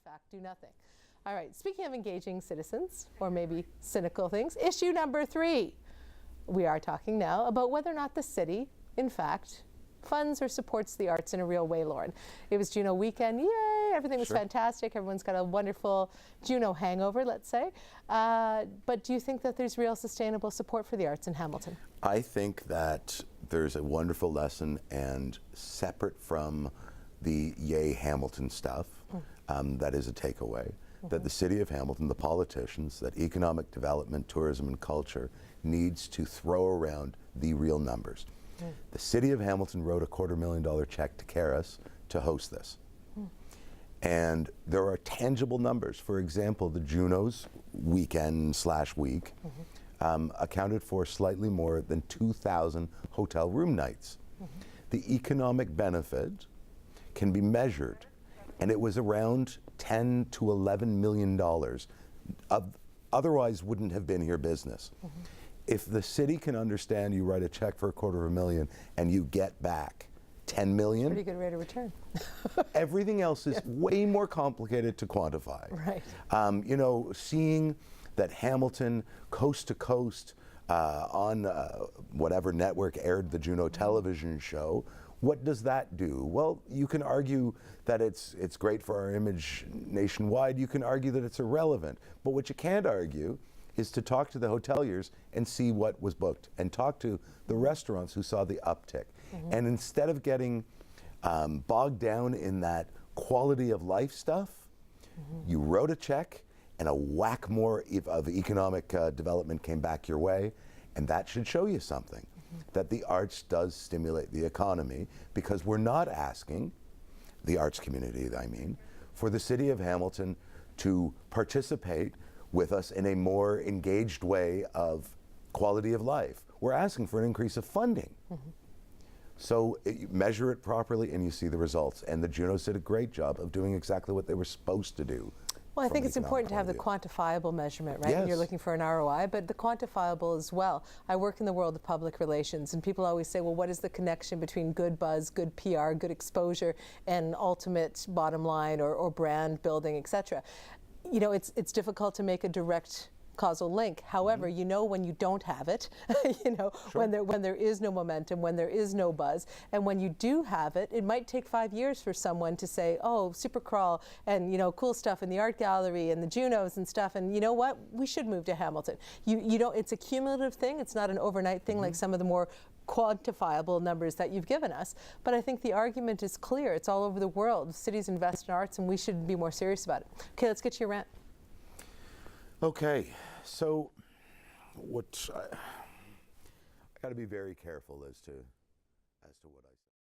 fact do nothing. All right, speaking of engaging citizens, or maybe cynical things, issue number 3. We are talking now about whether or not the city, in fact, funds or supports the arts in a real way, Loren. It was Juno weekend, yay, everything was fantastic, everyone's got a wonderful Juno hangover, let's say. But do you think that there's real sustainable support for the arts in Hamilton? I think that there's a wonderful lesson, and separate from the yay Hamilton stuff, that is a takeaway, that the city of Hamilton, the politicians, that economic development, tourism and culture needs to throw around the real numbers. The city of Hamilton wrote a $250,000 check to Caris to host this. And there are tangible numbers. For example, the Junos weekend/week accounted for slightly more than 2,000 hotel room nights. The economic benefit can be measured, and it was around $10 to $11 million. Otherwise wouldn't have been here business. If the city can understand, you write a check for $250,000 and you get back 10 million. Pretty good rate of return. Everything else is way more complicated to quantify. Right. You know, seeing that Hamilton, coast to coast, on whatever network aired the Juno television show, what does that do? Well, you can argue that it's great for our image nationwide. You can argue that it's irrelevant. But what you can't argue is to talk to the hoteliers and see what was booked, and talk to the restaurants who saw the uptick. And instead of getting bogged down in that quality of life stuff, you wrote a check and a whack more of economic development came back your way, and that should show you something, that the arts does stimulate the economy, because we're not asking, the arts community I mean, for the city of Hamilton to participate with us in a more engaged way of quality of life. We're asking for an increase of funding. So you measure it properly and you see the results. And the Junos did a great job of doing exactly what they were supposed to do. Well, I think it's important to have the quantifiable measurement, right? Yes. You're looking for an ROI, but the quantifiable as well. I work in the world of public relations, and people always say, well, what is the connection between good buzz, good PR, good exposure, and ultimate bottom line or brand building, etc.? You know, it's difficult to make a direct causal link. However, you know when you don't have it, you know, when there is no momentum, when there is no buzz, and when you do have it, it might take 5 years for someone to say, oh, super crawl and, you know, cool stuff in the art gallery and the Junos and stuff, and you know what, we should move to Hamilton. You don't, it's a cumulative thing, it's not an overnight thing like some of the more quantifiable numbers that you've given us, but I think the argument is clear. It's all over the world. Cities invest in arts, and we should be more serious about it. Okay, let's get to your rant. Okay, so what I got to be very careful as to what I say.